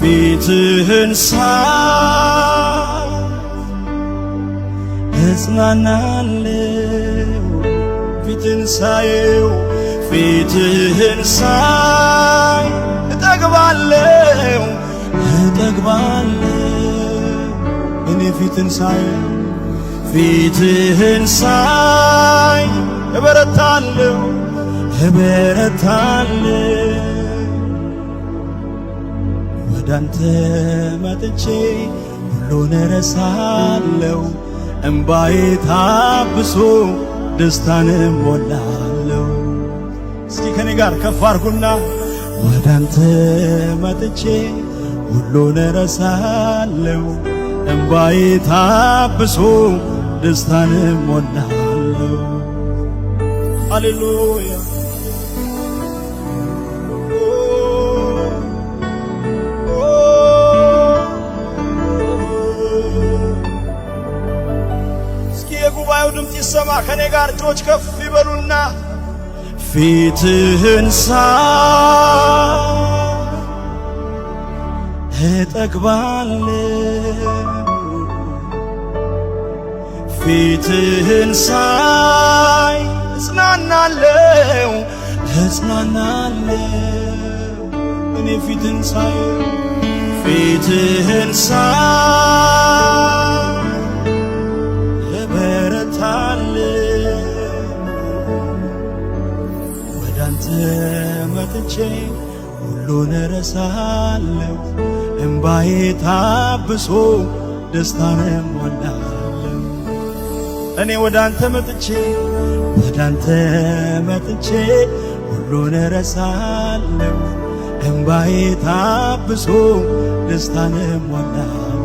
ፊትህን ሳይ እጽናናለሁ ፊትህን ሳየው ፊትህን ሳይ እጠግባለሁ እኔ ፊትህን ሳየው ፊትህን ሳይ እበረታለሁ ወዳንተ መጥቼ ሁሉን እረሳለሁ እምባዬ ታብሶ ደስታን ሞላለሁ። እስኪ ከኔ ጋር ከፍ አድርጉና ወዳንተ መጥቼ ሁሉን እረሳለሁ እምባዬ ታብሶ ደስታን ሞላለሁ። ሃሌሉያ የጉባኤው ድምፅ ይሰማ ከኔ ጋር እጆች ከፍ ይበሉና ፊትህን ሳይ እጠግባለሁ ፊትህን ሳይ እጽናናለሁ እኔ ፊትህን ሳይ ወዳንተ መጥቼ ሁሉን እረሳለሁ እምባዬ ታብሶ ደስታን ሞላለሁ። እኔ ወዳንተ መጥቼ ሁሉን እረሳለሁ እምባዬ ታብሶ ደስታን ሞላለሁ።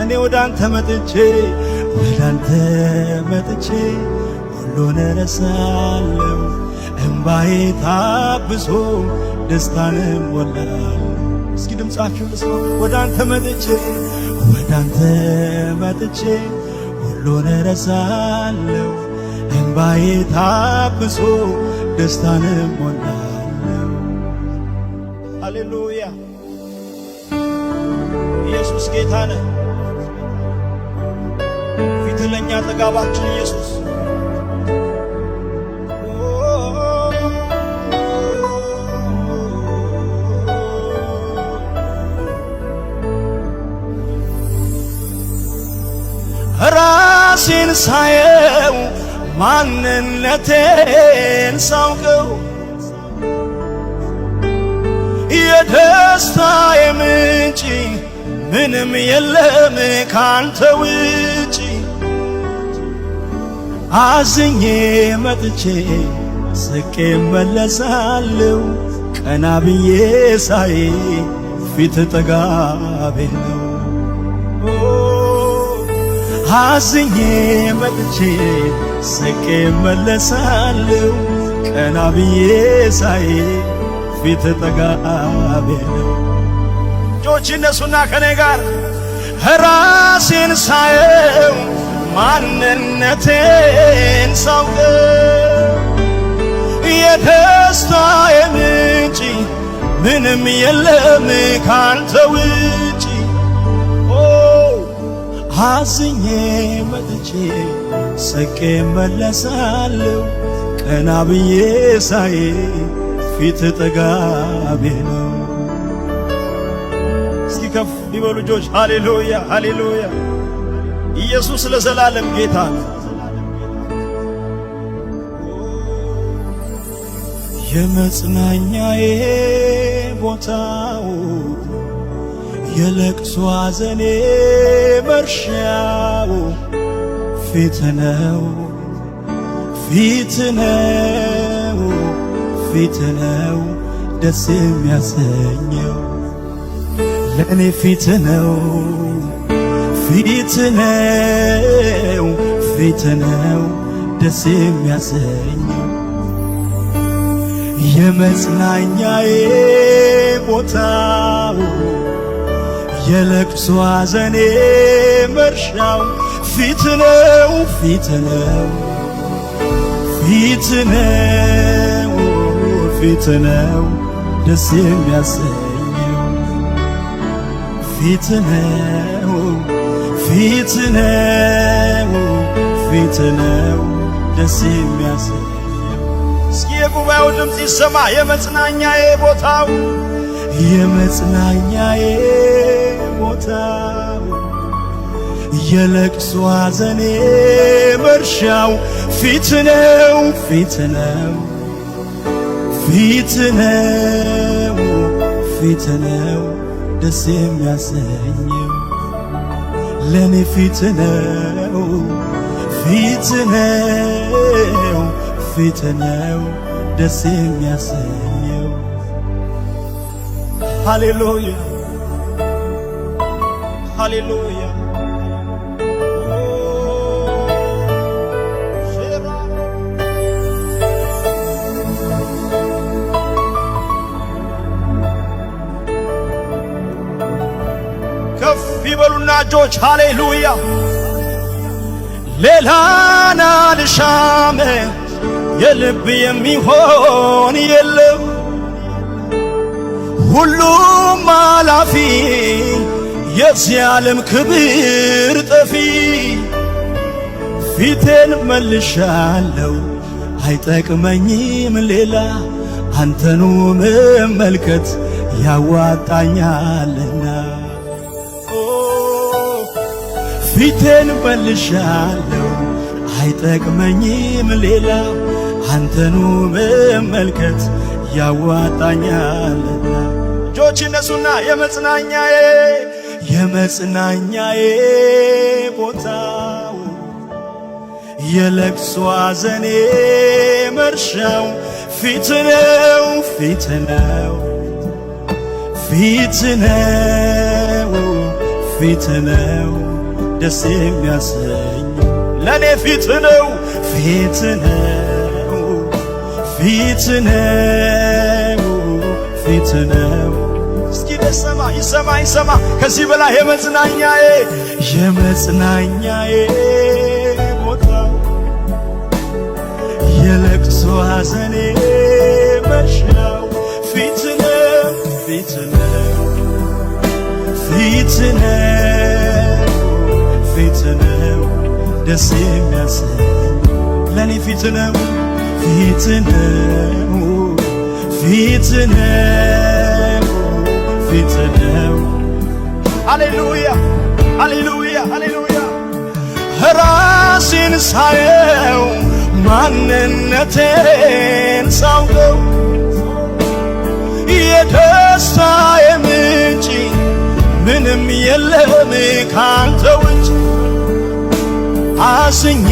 እኔ ወዳንተ መጥቼ ሁሉን እረሳለሁ እምባዬ ታብሶ ደስታን ሞላለሁ። እስኪ ድምፃችሁን ልስማ። ወዳንተ መጥቼ ሁሉን እረሳለሁ እምባዬ ታብሶ ደስታን ሞላለሁ። ሃሌሉያ ኢየሱስ ጌታ ነህ። ፊትህ ለእኛ ጥጋባችን ኢየሱስ ራሴን ሳየው ማንነቴን ሳውቀው የደስታዬ ምንጭ ምንም የለም ካንተ ውጪ። አዝኜ መጥቼ ስቄ መለሳለሁ ቀና ብዬ ሳይ ፊት ጠጋቤ ነው። አዝኜ መጥቼ ስቄ መለሳለሁ ቀና ብዬ ሳይ ፊት ጠጋቤ ነው። እጆች እነሱና ከኔ ጋር ራሴን ሳየው ማንነቴን ሳውቀው የደስታዬ ምንጭ ምንም የለም ካንተ ውጪ። አዝኜ መጥቼ ስቄ መለሳለሁ ቀና ብዬ ሳይ ፊት ጠጋቤ ነው። እስኪ ከፍ ይበሉ ልጆች። ሃሌሉያ ሃሌሉያ። ኢየሱስ ለዘላለም ጌታ ነው። የመጽናኛዬ ቦታው የለቅሶ ሐዘኔ መርሻው ፊት ነው ደስ የሚያሰኘው ለእኔ ፊት ነው ደስ የሚያሰኘው የመጽናኛዬ ቦታው የለቅሶ ሐዘኔ መርሻው ፊት ነው ደስ የሚያሰኘው ፊት ነው ፊት ነው ፊት ነው ደስ የሚያሰኝ። እስኪ የጉባኤው ድምፅ ይሰማ። የመጽናኛዬ ቦታው የመጽናኛዬ ቦታው የለቅሶ ሐዘኔ መርሻው ፊት ነው ፊት ነው ፊት ነው ፊት ነው ደስ የሚያሰኘው ለኔ ፊት ነው ፊት ነው ፊት ነው ደስ የሚያሰኘው። ሃሌሉያ ሃሌሉያ ከፍ ይበሉና እጆች ሃሌሉያ። ሌላን አልሻም የልብ የሚሆን የለም ሁሉም አላፊ የዚህ ዓለም ክብር ጠፊ። ፊቴን መልሻለሁ አይጠቅመኝም ሌላ አንተኑ መመልከት ያዋጣኛልና። ፊቴን መልሻለሁ አይጠቅመኝም ሌላ አንተኑ መመልከት ያዋጣኛልና። እጆች እነሱና የመጽናኛዬ የመጽናኛዬ ቦታው የለቅሶ ሐዘኔ መርሻው ፊት ነው ፊት ነው ፊት ነው ፊት ነው ደስ የሚያሰኝ ለኔ ፊት ነው ፊት ነው ፊት ነው ፊት ነው። እስኪ ደሰማ ይሰማ ይሰማ ከዚህ በላይ የመጽናኛዬ የመጽናኛዬ ቦታ የለቅሶ ሐዘኔ መርሻው ፊት ነው ፊት ነው ፊት ነው ፊት ነው ደስ የሚያሰኝ ለኔ ፊት ነው ፊት ነው ፊት ነው ፊት ነው። ሃሌሉያ ሃሌሉያ ሃሌሉያ። ራሴን ሳየው ማንነቴን ሳውቀው የደስታዬ ምንጭ ምንም የለም ካንተ ውጭ። አዝኜ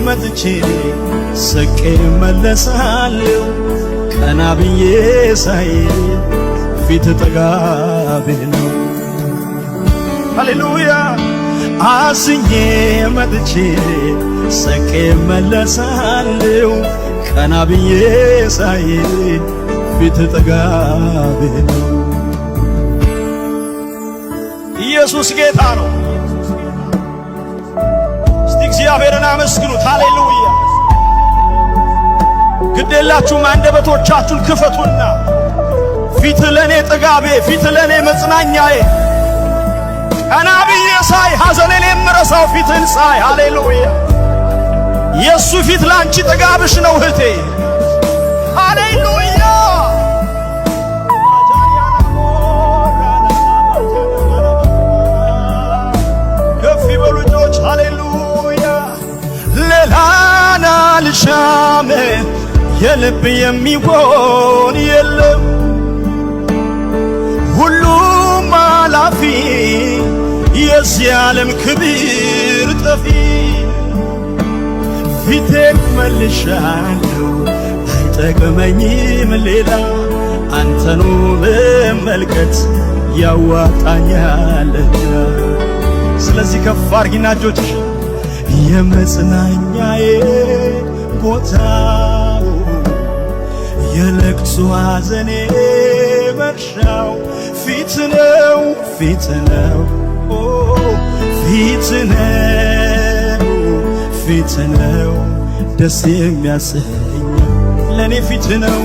መጥቼ ስቄ መለሳለሁ ቀና ብዬ ሳይ ፊት ጠጋቤ ነው። ሃሌሉያ። አዝኜ መጥቼ ስቄ መለሳለሁ ቀና ብዬ ሳይ ፊት ጠጋቤ ነው። ኢየሱስ ጌታ ነው። እስቲ እግዚአብሔርን አመስግኑት። ሃሌሉያ። ግዴላችሁም አንደበቶቻችሁን ክፈቱና ፊት ለኔ ጥጋቤ፣ ፊት ለኔ መጽናኛዬ፣ ቀና ብዬ ሳይ ሐዘኔን የምረሳው ፊትን ሳይ። ሃሌሉያ። የሱ ፊት ላንቺ ጥጋብሽ ነው እህቴ። ሃሌሉያ። ከፍ ይበሉ እጆች። ሃሌሉያ። ሌላን አልሻም የልብ የሚሆን የለም ሁሉም አላፊ የዚህ ዓለም ክብር ጠፊ። ፊቴን መልሻለሁ አይጠቅመኝም ሌላ አንተኑ መመልከት ያዋጣኛልና። ስለዚህ ከፍ አርጊና እጆችሽ የመጽናኛዬ ቦታው የለቅሶ ሐዘኔ መርሻው ፊት ነው ፊት ነው ፊት ነው ፊት ነው ደስ የሚያሰኝ ለኔ ፊት ነው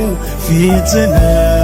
ፊት ነው